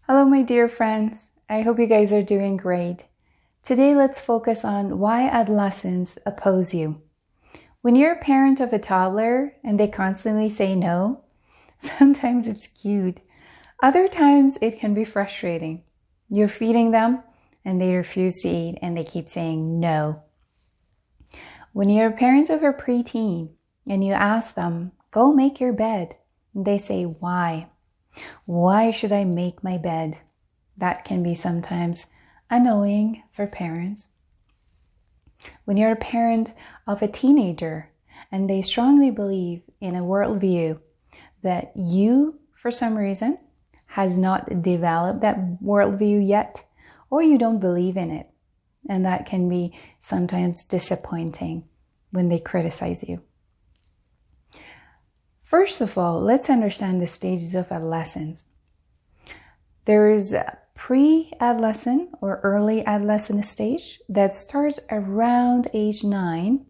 Hello, my dear friends. I hope you guys are doing great. Today, let's focus on why adolescents oppose you. When you're a parent of a toddler and they constantly say no, sometimes it's cute. Other times, it can be frustrating. You're feeding them and they refuse to eat and they keep saying no. When you're a parent of a preteen and you ask them, go make your bed, and they say, why? Why should I make my bed? That can be sometimes annoying for parents. When you're a parent of a teenager and they strongly believe in a worldview that you, for some reason, has not developed that worldview yet, or you don't believe in it. And that can be sometimes disappointing when they criticize you. First of all, let's understand the stages of adolescence. There is a pre-adolescent or early adolescent stage that starts around age 9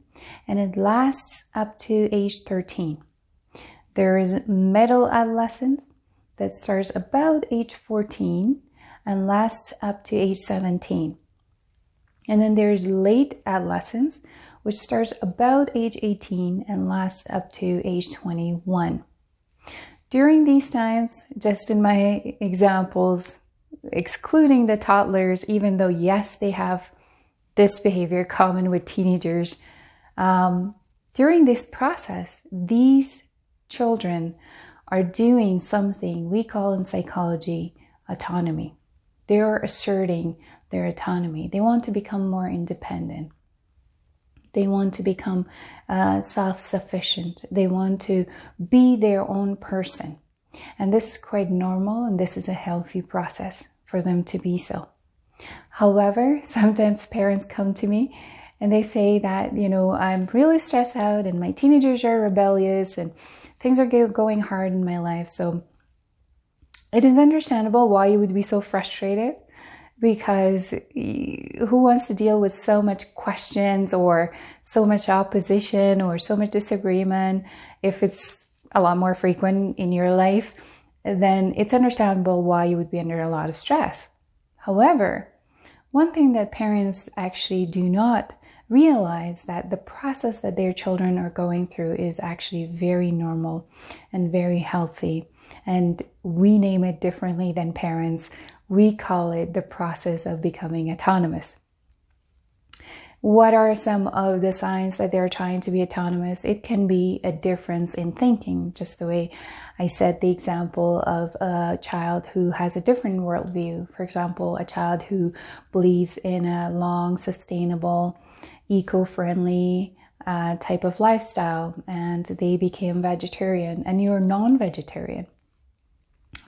and it lasts up to age 13. There is middle adolescence that starts about age 14 and lasts up to age 17. And then there's late adolescence, which starts about age 18 and lasts up to age 21. During these times, just in my examples, excluding the toddlers, even though yes, they have this behavior common with teenagers, during this process, these children are doing something we call in psychology autonomy. They are asserting their autonomy. They want to become more independent. They want to become self-sufficient. They want to be their own person. And this is quite normal and this is a healthy process for them to be so. However, sometimes parents come to me and they say that, I'm really stressed out and my teenagers are rebellious and things are going hard in my life. So it is understandable why you would be so frustrated, because who wants to deal with so much questions or so much opposition or so much disagreement? If it's a lot more frequent in your life, then it's understandable why you would be under a lot of stress. However, one thing that parents actually do not realize that the process that their children are going through is actually very normal and very healthy. And we name it differently than parents. We call it the process of becoming autonomous. What are some of the signs that they're trying to be autonomous? It can be a difference in thinking, just the way I said the example of a child who has a different worldview. For example, a child who believes in a long, sustainable, eco-friendly type of lifestyle and they became vegetarian and you're non-vegetarian.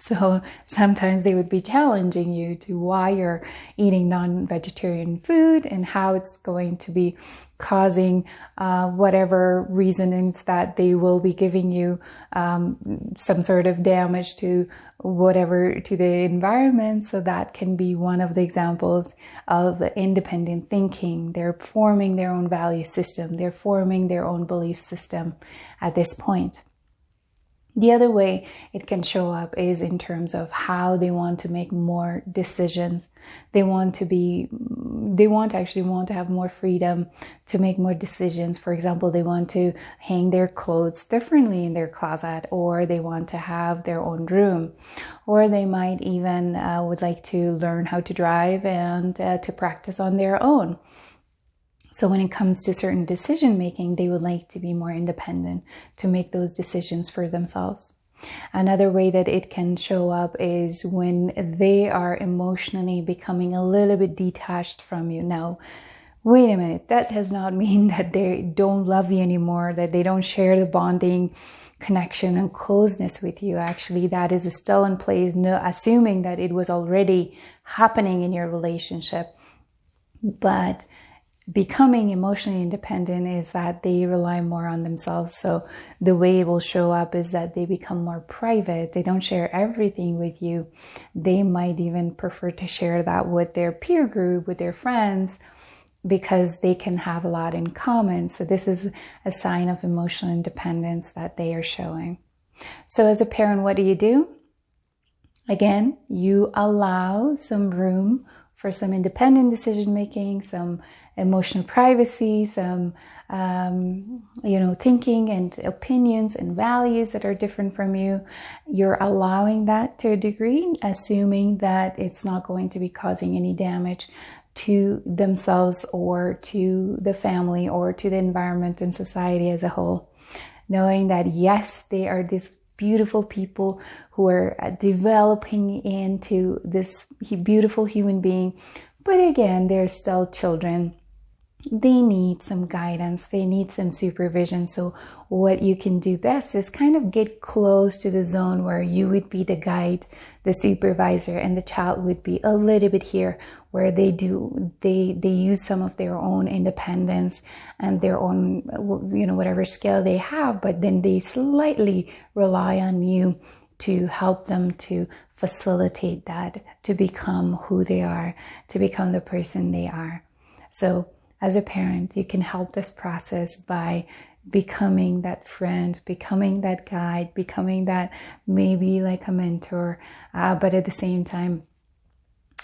So sometimes they would be challenging you to why you're eating non-vegetarian food and how it's going to be causing whatever reasonings that they will be giving you some sort of damage to the environment. So that can be one of the examples of independent thinking. They're forming their own value system. They're forming their own belief system at this point. The other way it can show up is in terms of how they want to make more decisions. They want to have more freedom to make more decisions. For example, they want to hang their clothes differently in their closet, or they want to have their own room, or they might even would like to learn how to drive and to practice on their own. So when it comes to certain decision making, they would like to be more independent to make those decisions for themselves. Another way that it can show up is when they are emotionally becoming a little bit detached from you. Now, wait a minute, that does not mean that they don't love you anymore, that they don't share the bonding connection and closeness with you. Actually, that is still in place, assuming that it was already happening in your relationship. But becoming emotionally independent is that they rely more on themselves. So the way it will show up is that they become more private. They don't share everything with you. They might even prefer to share that with their peer group, with their friends, because they can have a lot in common. So this is a sign of emotional independence that they are showing. So as a parent, what do? Again, you allow some room for some independent decision making, some emotional privacy, some thinking and opinions and values that are different from you. You're allowing that to a degree, assuming that it's not going to be causing any damage to themselves or to the family or to the environment and society as a whole. Knowing that yes, they are these beautiful people who are developing into this beautiful human being, but again, they're still children. They need some guidance, they need some supervision. So what you can do best is kind of get close to the zone where you would be the guide, the supervisor, and the child would be a little bit here where they use some of their own independence and their own, whatever skill they have, but then they slightly rely on you to help them to facilitate that, to become who they are, to become the person they are. So as a parent, you can help this process by becoming that friend, becoming that guide, becoming that maybe like a mentor, but at the same time,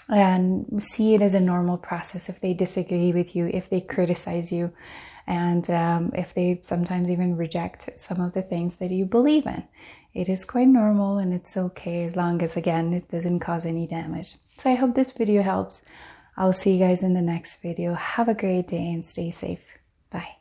and see it as a normal process if they disagree with you, if they criticize you, and if they sometimes even reject some of the things that you believe in. It is quite normal and it's okay as long as, again, it doesn't cause any damage. So I hope this video helps. I'll see you guys in the next video. Have a great day and stay safe. Bye.